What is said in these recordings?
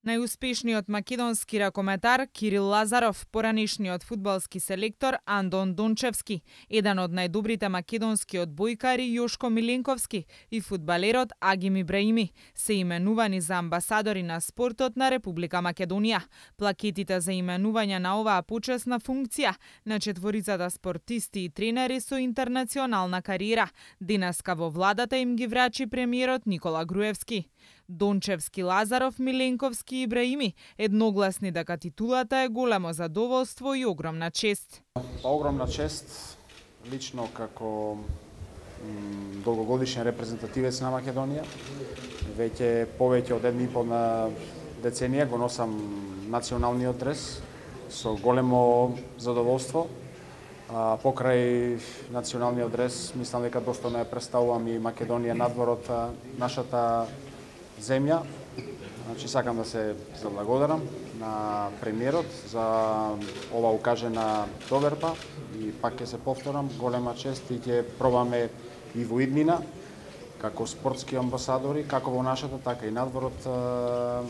Најуспешниот македонски ракометар Кирил Лазаров, поранешниот фудбалски селектор Андон Дончевски, еден од најдобрите македонски одбојкари Јошко Миленковски и фудбалерот Агим Ибраими се именувани за амбасадори на спортот на Република Македонија. Плакетите за именување на оваа почесна функција на четворицата спортисти и тренери со интернационална кариера денеска во владата им ги врачи премиерот Никола Груевски. Дончевски, Лазаров, Миленковски и Ибраими едногласни дека титулата е големо задоволство и огромна чест. Огромна чест, лично како долгогодишен репрезентативец на Македонија. Веќе повеќе од една и пол на деценија го носам националниот дрес со големо задоволство. Покрај националниот дрес, мислам дека достојно ја представувам и Македонија надвор од нашата земја. Значи, сакам да се заблагодарам на премиерот за ова укажена доверба и пак ќе се повторам, голема чест и ќе пробаме и во иднина како спортски амбасадори, како во нашата, така и надвор од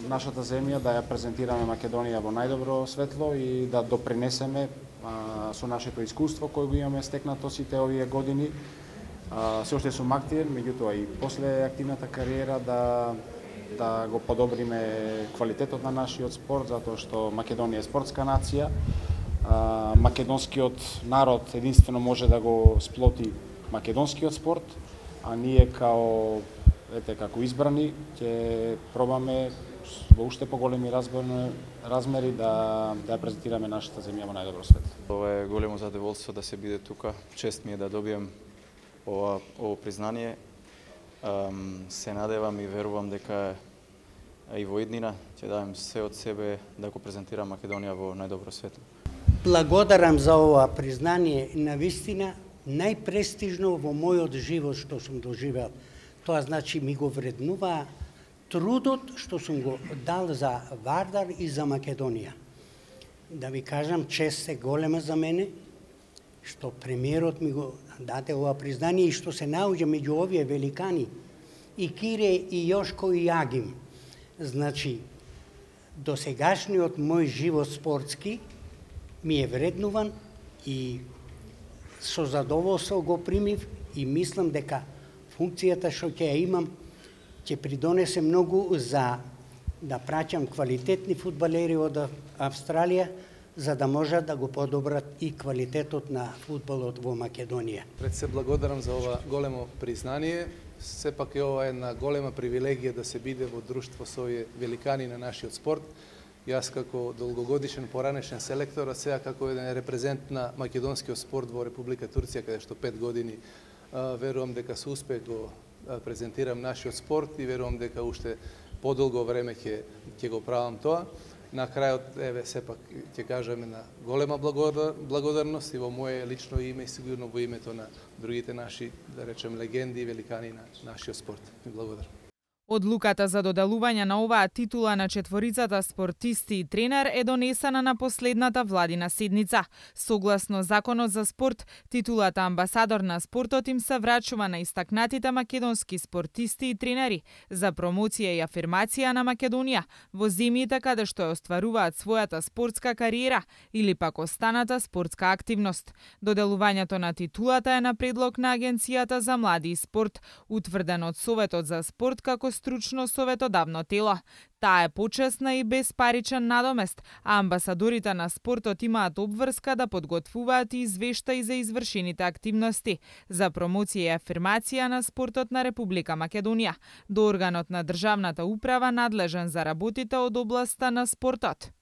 нашата земја да ја презентираме Македонија во најдобро светло и да допринесеме со нашето искуство кое го имаме стекнато сите овие години. Се уште сум активен, меѓутоа и после активната кариера да го подобриме квалитетот на нашиот спорт, затоа што Македонија е спортска нација. Македонскиот народ единствено може да го сплоти македонскиот спорт, а ние како избрани ќе пробаме во уште поголеми размери да ја презентираме нашата земја во најдобро свет. Ова е големо задоволство да се биде тука. Чест ми е да добием ово признание. Се надевам и верувам дека и во иднина ќе дадем се од себе да го презентирам Македонија во најдобро светло. Благодарам за ова признание, навистина најпрестижно во мојот живот што сум доживел. Тоа значи ми го вреднува трудот што сум го дал за Вардар и за Македонија. Да ви кажам, чест е голема за мене што премиерот ми го даде ова признание и што се наоѓа меѓу овие великани и Кире и Јошко и Агим. Значи, досегашниот мој живот спортски ми е вреднуван и со задоволство го примив и мислам дека функцијата што ќе ја имам ќе придонесе многу за да праќам квалитетни фудбалери од Австралија, за да можат да го подобрат и квалитетот на фудбалот во Македонија. Пред се благодарам за ова големо признание. Сепак е ова една голема привилегија да се биде во друштво со овие великани на нашиот спорт. Јас како долгогодишен поранешен селектор, а сега како еден репрезент на македонскиот спорт во Република Турција, каде што 5 години верувам дека со успех го презентирам нашиот спорт и верувам дека уште подолго време ќе го правам тоа. На крајот, сепак ќе кажеме на голема благодарност и во моје лично име и сигурно во името на другите наши, да речем, легенди и великани на нашиот спорт. Ми благодарам. Одлуката за доделување на оваа титула на четворицата спортисти и тренер е донесена на последната владина седница. Согласно Законот за спорт, титулата амбасадор на спортот им се врачува на истакнатите македонски спортисти и тренери за промоција и афирмација на Македонија во земјите каде што ја остваруваат својата спортска кариера или пак останата спортска активност. Доделувањето на титулата е на предлог на Агенцијата за млади и спорт, утврден од Советот за спорт како стручно советодавно тело. Таа е почесна и безпаричен надомест, а амбасадорите на спортот имаат обврска да подготвуваат и извештаи за извршените активности за промоција и афирмација на спортот на Република Македонија до органот на државната управа надлежен за работите од областа на спортот.